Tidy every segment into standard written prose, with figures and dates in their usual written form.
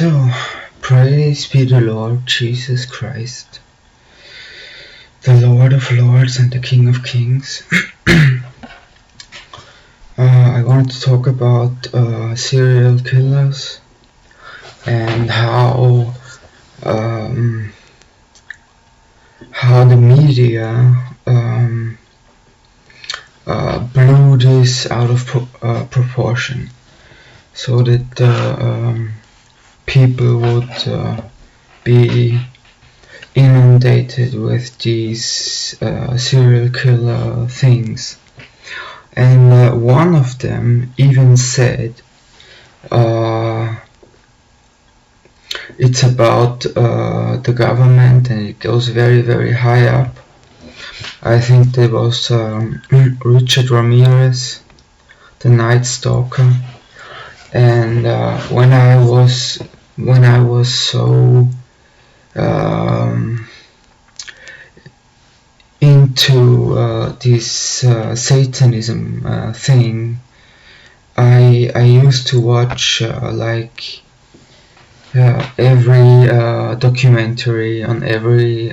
So, praise be the Lord Jesus Christ, the Lord of Lords and the King of Kings. I want to talk about serial killers and how the media blew this out of proportion, so that people would be inundated with these serial killer things. And one of them even said it's about the government, and it goes very high up. I think there was Richard Ramirez, the Night Stalker, and when I was so into this Satanism thing, I used to watch every documentary on every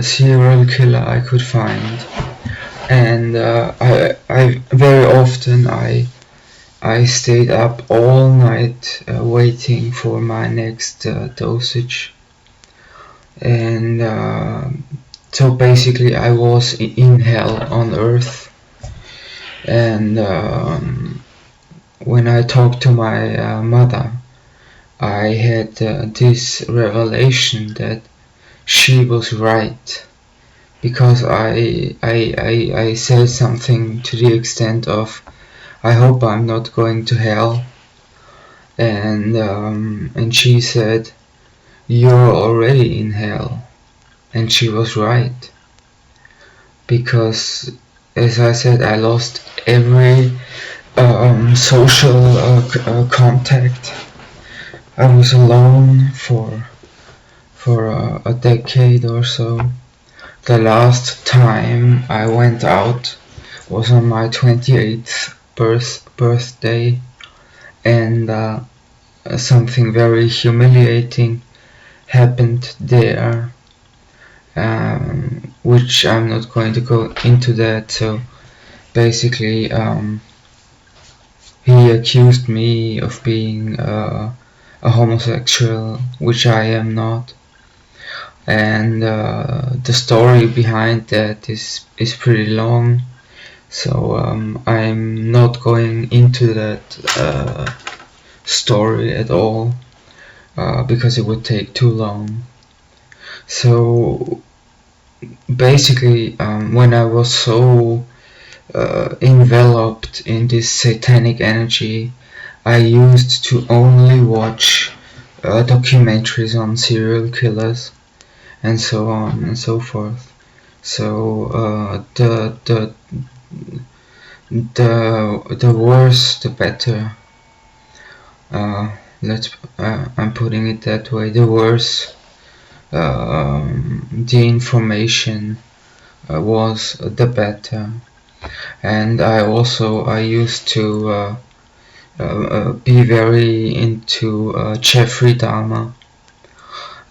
serial killer I could find, and I very often I stayed up all night waiting for my next dosage, and so basically I was in hell on earth. And when I talked to my mother, I had this revelation that she was right, because I said something to the extent of, I hope I'm not going to hell, and she said, you're already in hell, and she was right, because as I said, I lost every social contact. I was alone for a decade or so. The last time I went out was on my 28th birthday, and something very humiliating happened there, which I'm not going to go into that. So basically, he accused me of being a homosexual, which I am not, and the story behind that is pretty long, so I'm not going into that story at all, because it would take too long. So basically, when I was so enveloped in this satanic energy, I used to only watch documentaries on serial killers and so on and so forth. So the worse the better. I'm putting it that way. The worse the information was, the better. And I used to be very into Jeffrey Dahmer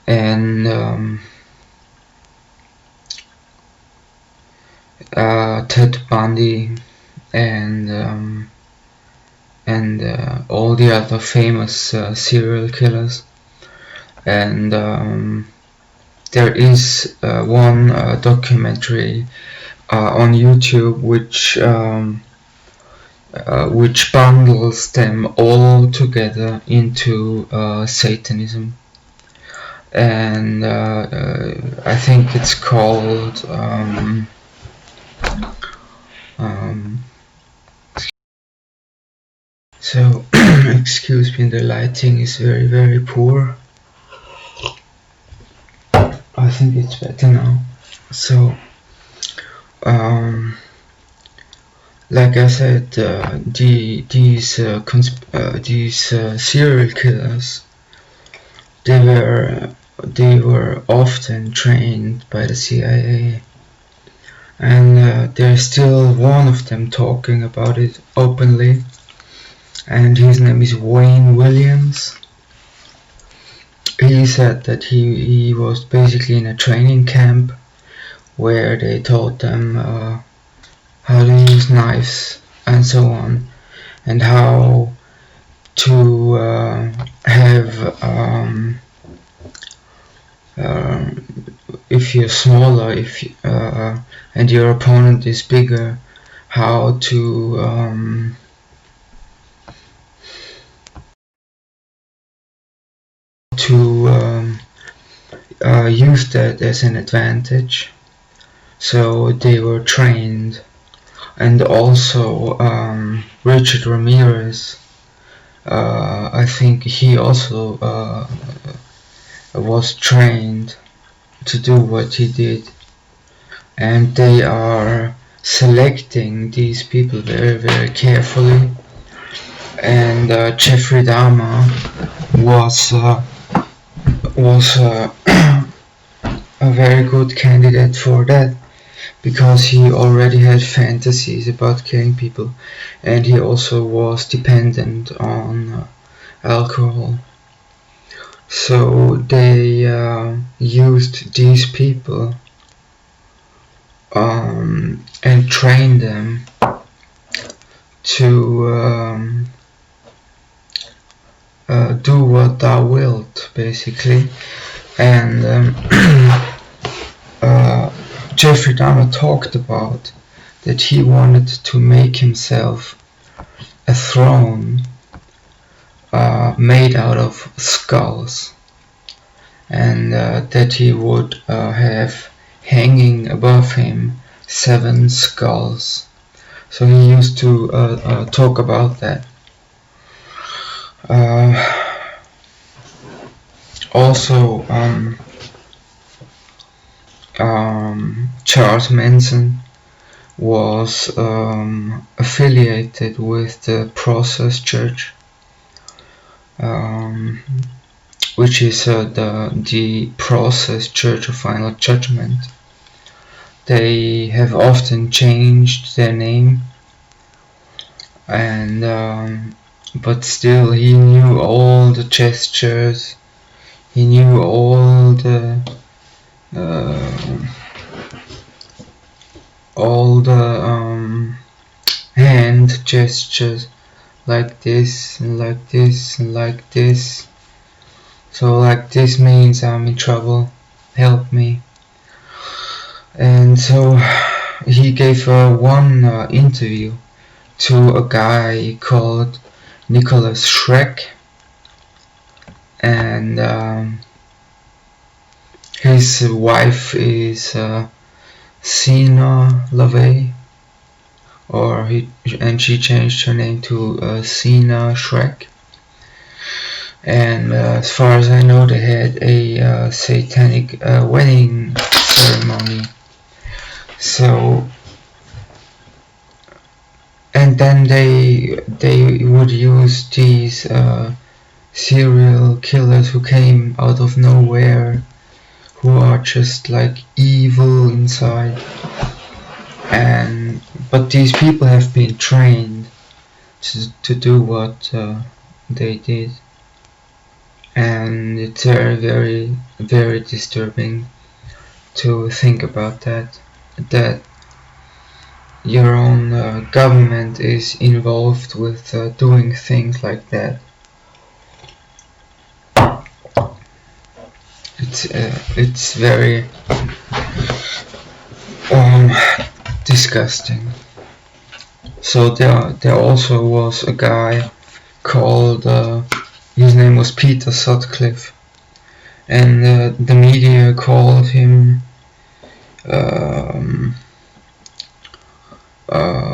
and Ted Bundy and all the other famous serial killers. And there is one documentary on YouTube which bundles them all together into Satanism, and I think it's called so excuse me, the lighting is very poor. I think it's better now. So like I said, these serial killers, they were often trained by the CIA, and there's still one of them talking about it openly, and his name is Wayne Williams. He said that he was basically in a training camp where they taught them how to use knives and so on, and how to have if you're smaller, and your opponent is bigger, how to use that as an advantage. So they were trained, and also Richard Ramirez, I think he also was trained to do what he did, and they are selecting these people very, very carefully. And Jeffrey Dahmer was a very good candidate for that, because he already had fantasies about killing people, and he also was dependent on alcohol. So they used these people and trained them to do what thou wilt, basically. And Jeffrey Dahmer talked about that he wanted to make himself a throne made out of skulls, and that he would have hanging above him 7 skulls. So he used to talk about that. Also, Charles Manson was affiliated with the Process Church, which is the Process Church of Final Judgment. They have often changed their name, and but still he knew all the gestures, he knew all the hand gestures, like this and like this and like this. So like this means I'm in trouble, help me. And so he gave one interview to a guy called Nicholas Schreck, and his wife is Sina LaVey, and she changed her name to Sina Schreck. And as far as I know, they had a satanic wedding ceremony. So, and then they would use these serial killers who came out of nowhere, who are just like evil inside, but these people have been trained to do what they did, and it's very, very, very disturbing to think about that your own government is involved with doing things like that. It's very disgusting. So there also was a guy called his name was Peter Sutcliffe, and the media called him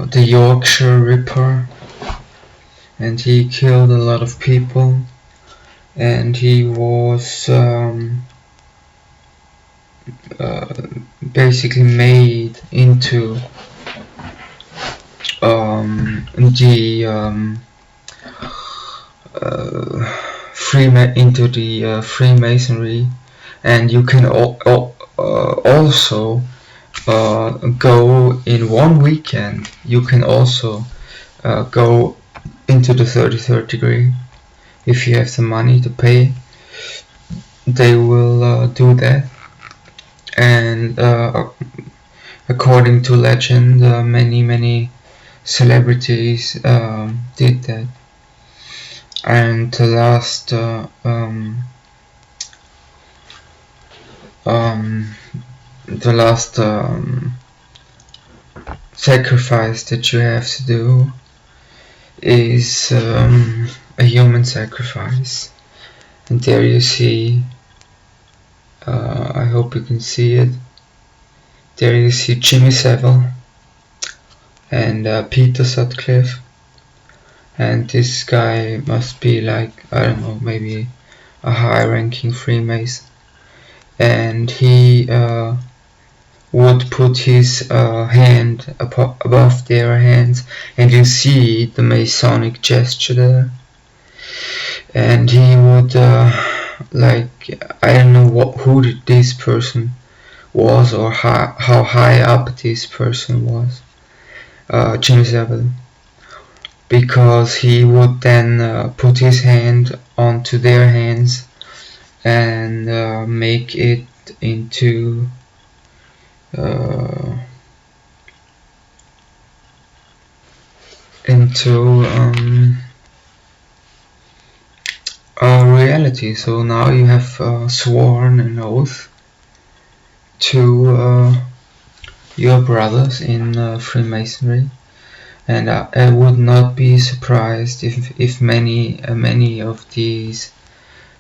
the Yorkshire Ripper, and he killed a lot of people, and he was basically made into the Freemasonry, and you can also go in one weekend. You can also go into the 33rd degree. If you have the money to pay, they will do that. And according to legend, many celebrities did that. And the last sacrifice that you have to do is a human sacrifice. And there you see, I hope you can see it, there you see Jimmy Savile and Peter Sutcliffe, and this guy must be like, I don't know, maybe a high-ranking Freemason, and he would put his hand above their hands, and you see the Masonic gesture there, and he would like, I don't know who this person was or how high up this person was, Jimmy Savile, because he would then put his hand onto their hands and make it into a reality. So now you have sworn an oath to your brothers in Freemasonry, and I would not be surprised if many of these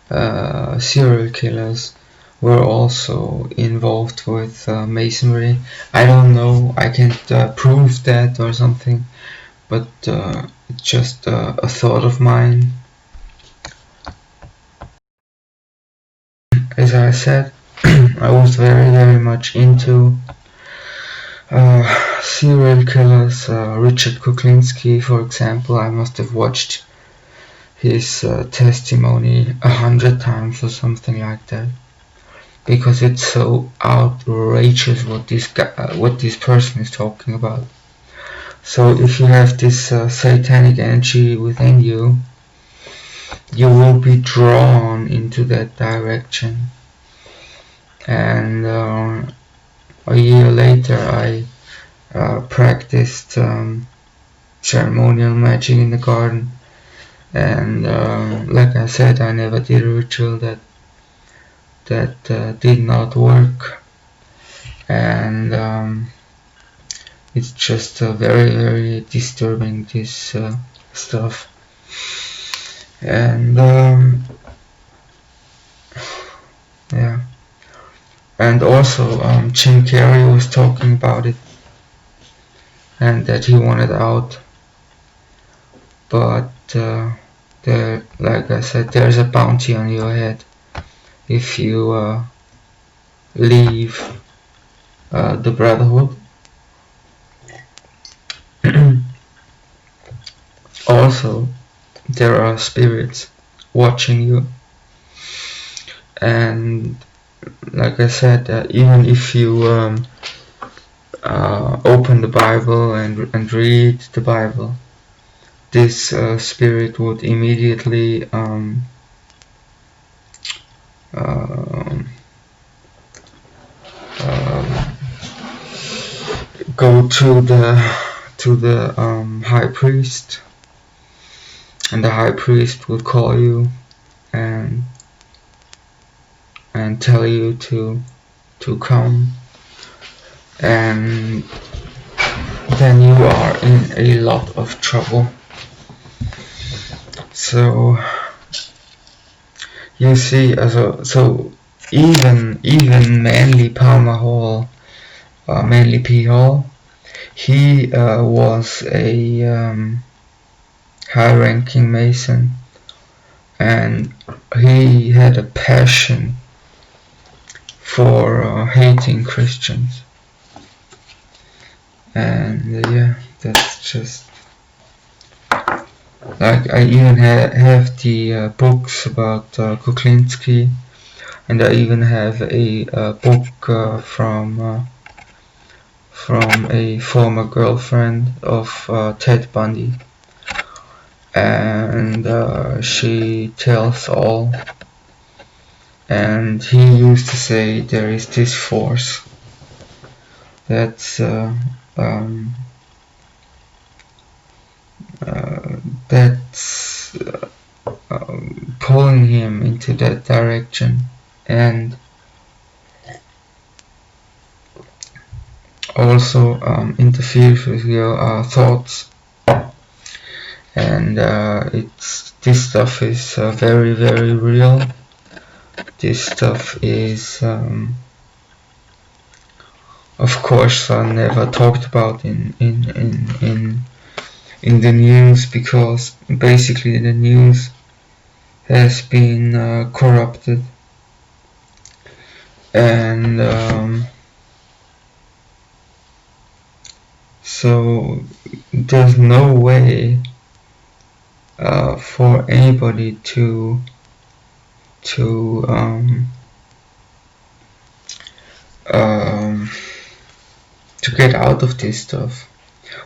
serial killers were also involved with Masonry. I don't know, I can't prove that or something, but it's just a thought of mine. As I said, I was very much into serial killers. Richard Kuklinski, for example, I must have watched his testimony 100 times or something like that, because it's so outrageous what this person is talking about. So if you have this satanic energy within you, you will be drawn into that direction. And a year later I practiced ceremonial magic in the garden, and like I said, I never did a ritual that did not work, and it's just very disturbing, this stuff. And yeah, and also Jim Carrey was talking about it, and that he wanted out, but there, like I said, there's a bounty on your head if you leave the Brotherhood. Also, there are spirits watching you, and like I said, even if you open the Bible and read the Bible, this spirit would immediately go to the high priest, and the high priest would call you and tell you to come, and then you are in a lot of trouble. So you see, so even Manly Palmer Hall, Manly P. Hall, he was a high-ranking Mason, and he had a passion for hating Christians. And yeah, that's just like, I even have the books about Kuklinski, and I even have a book from a former girlfriend of Ted Bundy, and she tells all. And he used to say there is this force that's that's pulling him into that direction, and also interferes with your thoughts. And this stuff is very, very real. This stuff is of course never talked about in the news, because basically the news has been corrupted, and so there's no way for anybody to get out of this stuff.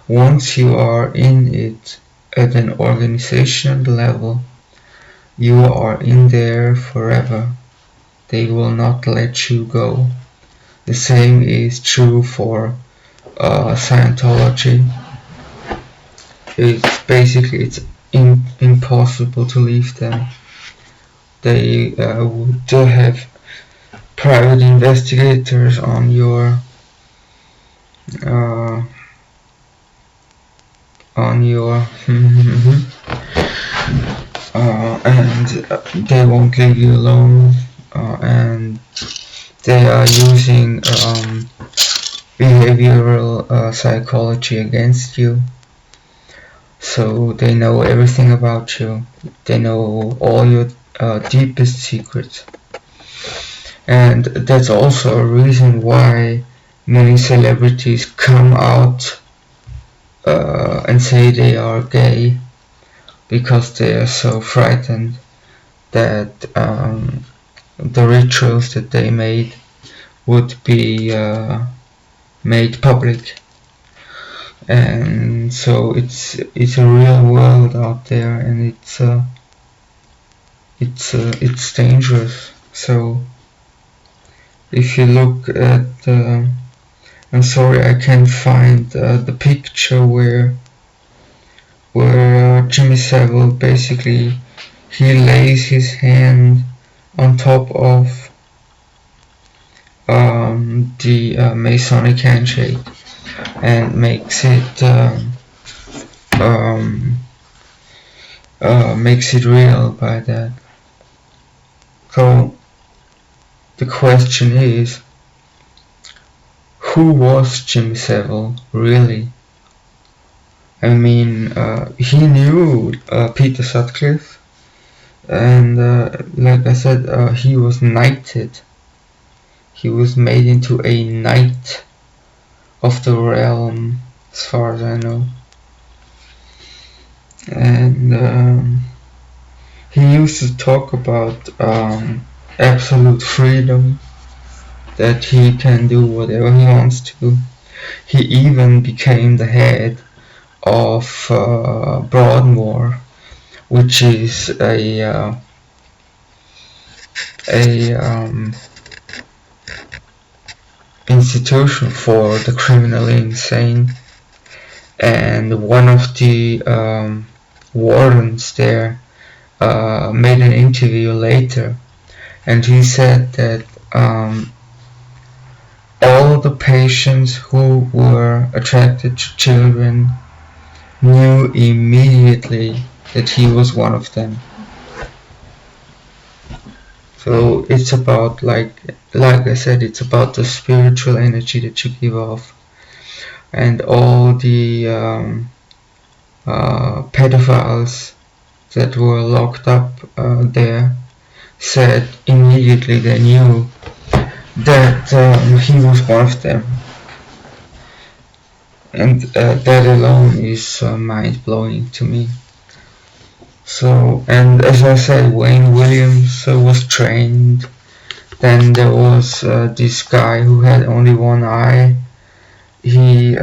Once you are in it at an organizational level, you are in there forever. They will not let you go. The same is true for Scientology. It's impossible to leave them. They would have private investigators on your and they won't leave you alone, and they are using behavioral psychology against you. So they know everything about you. They know all your deepest secrets. And that's also a reason why many celebrities come out and say they are gay, because they are so frightened that the rituals that they made would be made public. And so it's a real world out there, and it's dangerous. So if you look at I'm sorry, I can't find the picture where Jimmy Savile basically he lays his hand on top of the Masonic handshake and makes it real by that. So the question is, who was Jimmy Savile really? I mean, he knew Peter Sutcliffe, and like I said, he was knighted. He was made into a knight of the realm, as far as I know. And he used to talk about absolute freedom, that he can do whatever he wants to. He even became the head of Broadmoor, which is a institution for the criminally insane. And one of the wardens there made an interview later, and he said that all the patients who were attracted to children knew immediately that he was one of them. So it's about, like I said, it's about the spiritual energy that you give off. And all the pedophiles that were locked up there said immediately they knew that he was one of them. And that alone is mind-blowing to me. So, and as I said, Wayne Williams was trained. Then there was this guy who had only one eye. He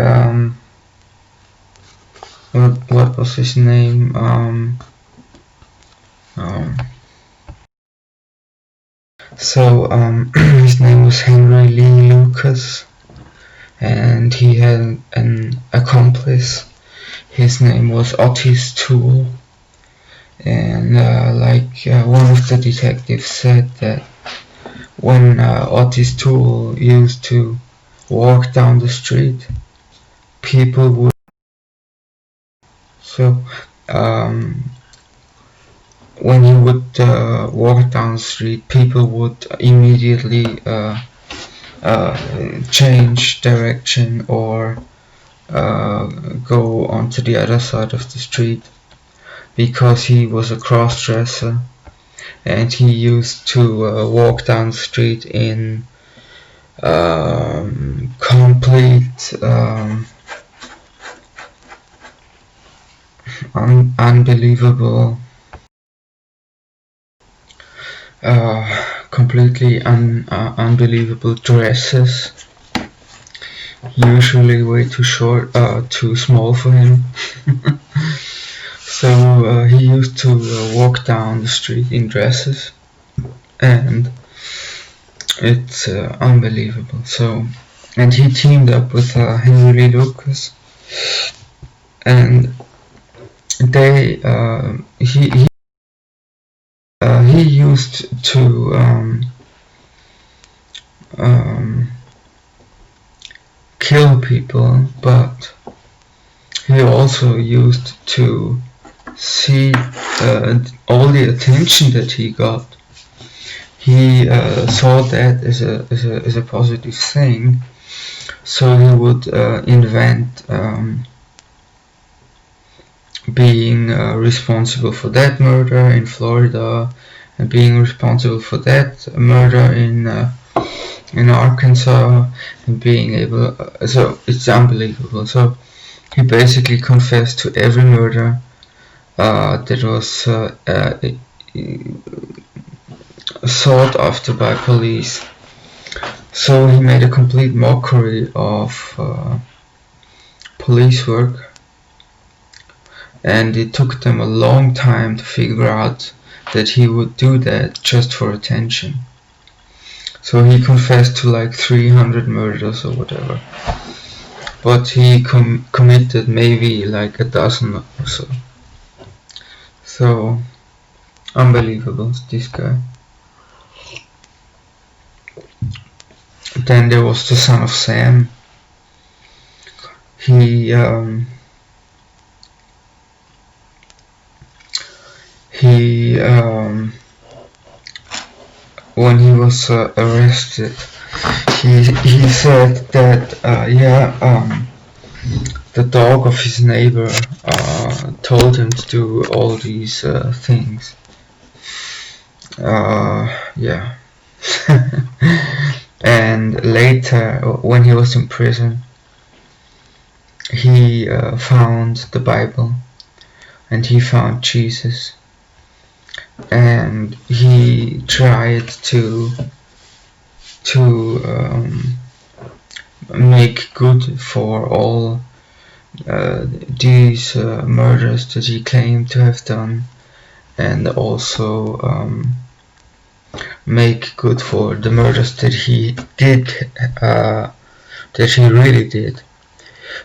what was his name? His name was Henry Lee Lucas, and he had an accomplice. His name was Otis Toole, and one of the detectives said that when Otis Toole used to walk down the street, people would when he would walk down the street, people would immediately change direction or go onto the other side of the street, because he was a cross-dresser and he used to walk down the street in complete unbelievable completely unbelievable dresses, usually way too short, too small for him. So he used to walk down the street in dresses, and it's unbelievable. And he teamed up with Henry Lee Lucas, and they he used to kill people, but he also used to see all the attention that he got. He saw that as a positive thing, so he would invent being responsible for that murder in Florida, and being responsible for that murder in Arkansas, and being able. So it's unbelievable. So he basically confessed to every murder that was sought after by police. So he made a complete mockery of police work, and it took them a long time to figure out that he would do that just for attention. So he confessed to like 300 murders or whatever, but he committed maybe like a dozen or so. So unbelievable, this guy. Then there was the son of Sam. He when he was arrested, he said that the dog of his neighbor told him to do all these things. And later, when he was in prison, he found the Bible, and he found Jesus, and he tried to make good for all these murders that he claimed to have done, and also make good for the murders that he did, that he really did.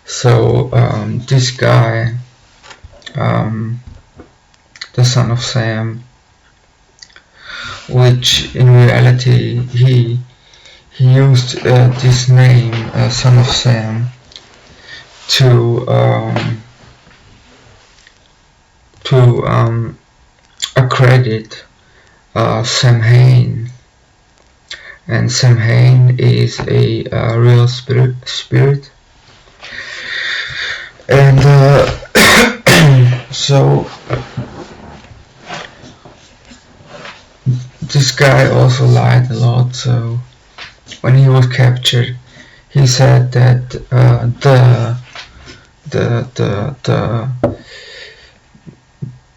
So this guy, the son of Sam, which in reality he used this name, son of Sam, to accredit Sam Hain, and Sam Hain is a real spirit, and so this guy also lied a lot. So when he was captured, he said that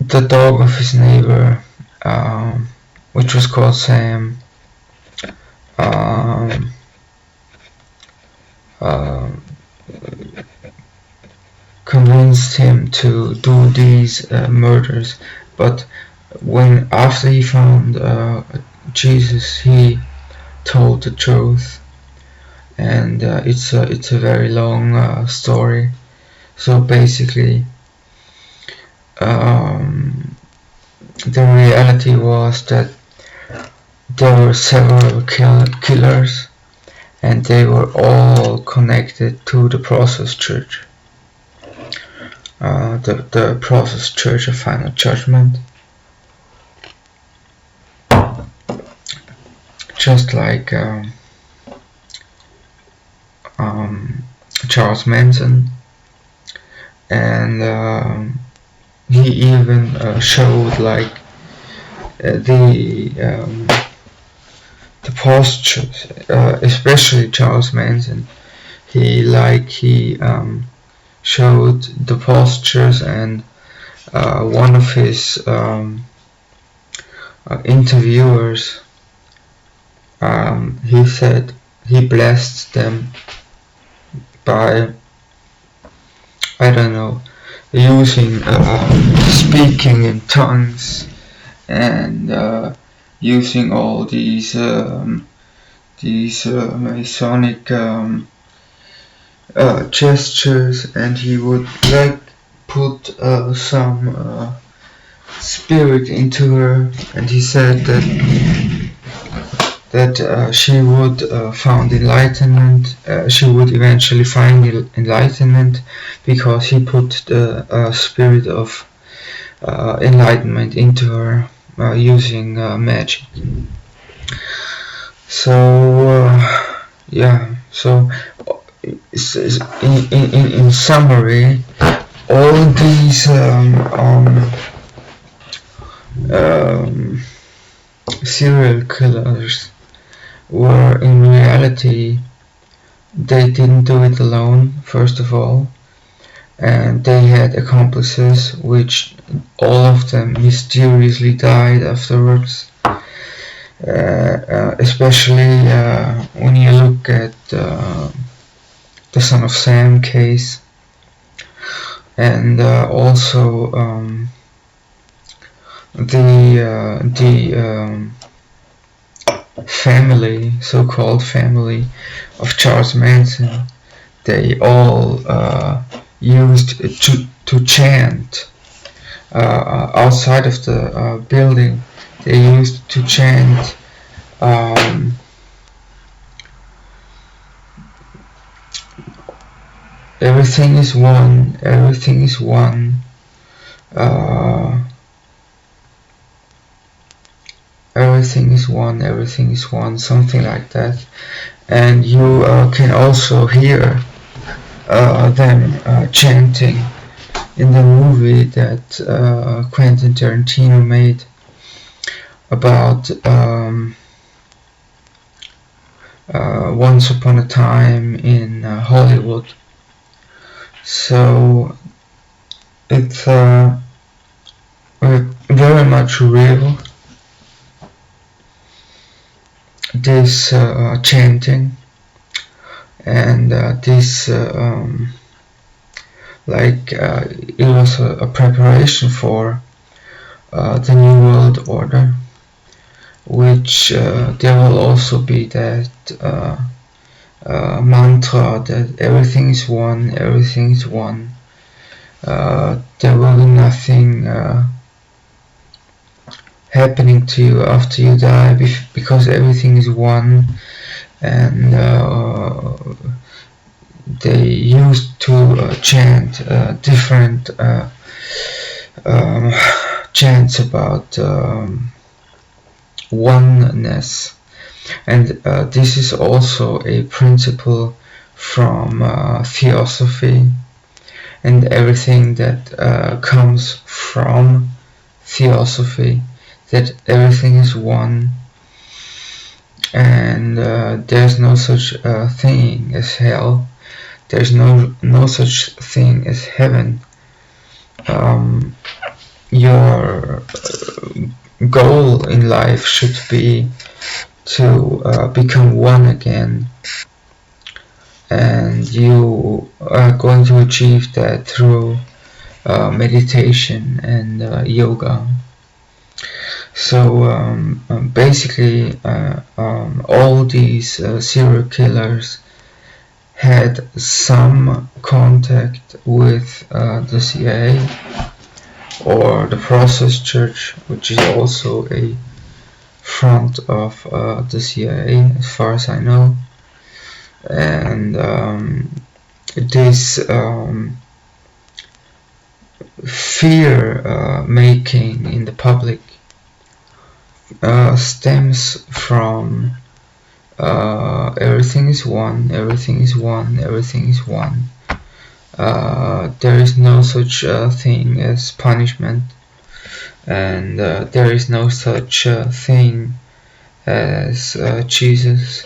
the dog of his neighbor, which was called Sam, convinced him to do these murders. But after he found Jesus, he told the truth, and it's a very long story. So basically, the reality was that there were several killers, and they were all connected to the Process Church, the Process Church of Final Judgment. Just like Charles Manson, and he even showed like the postures, especially Charles Manson. He showed the postures, and one of his interviewers, he said he blessed them by, I don't know, using speaking in tongues, and using all these Masonic gestures, and he would like put some spirit into her, and he said that she would find enlightenment. She would eventually find enlightenment because he put the spirit of enlightenment into her using magic. So yeah. So in summary, all these serial killers were in reality, they didn't do it alone, first of all, and they had accomplices, which all of them mysteriously died afterwards. Especially when you look at the Son of Sam case, and also the family, so-called family of Charles Manson. They all used to chant outside of the building. They used to chant everything is one, everything is one, everything is one, everything is one, something like that. And you can also hear them chanting in the movie that Quentin Tarantino made about Once Upon a Time in Hollywood. So it's very much real, this chanting, and this it was a preparation for the New World Order, which there will also be that mantra that everything is one, everything is one. There will be nothing happening to you after you die because everything is one. And they used to chant different chants about oneness, and this is also a principle from theosophy and everything that comes from theosophy, that everything is one, and there's no such thing as hell, there's no such thing as heaven. Your goal in life should be to become one again, and you are going to achieve that through meditation and yoga. So basically, all these serial killers had some contact with the CIA or the Process Church, which is also a front of the CIA, as far as I know. And this fear making in the public stems from everything is one, everything is one, everything is one. There is no such thing as punishment, and there is no such thing as Jesus.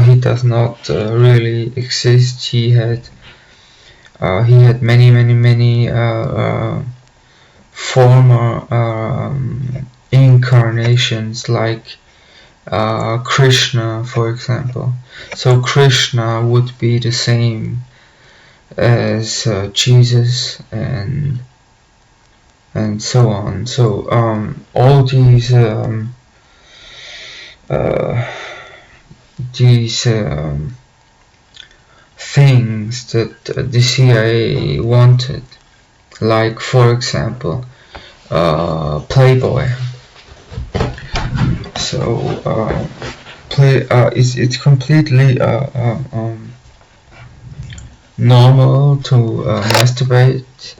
He does not really exist. He had many former incarnations, like Krishna, for example. So Krishna would be the same as Jesus, and so on. So all these things that the CIA wanted, like for example Playboy. So it's completely normal to masturbate,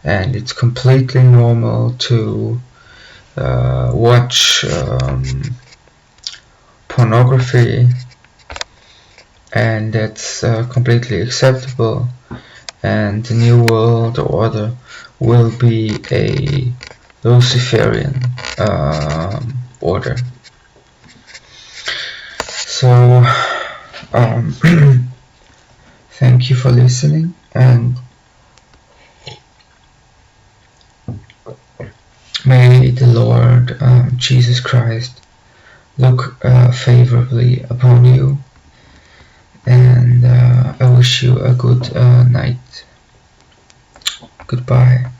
and it's completely normal to watch pornography, and that's completely acceptable, and the New World Order will be a Luciferian order. So thank you for listening, and may the Lord Jesus Christ look favorably upon you, and I wish you a good night. Goodbye.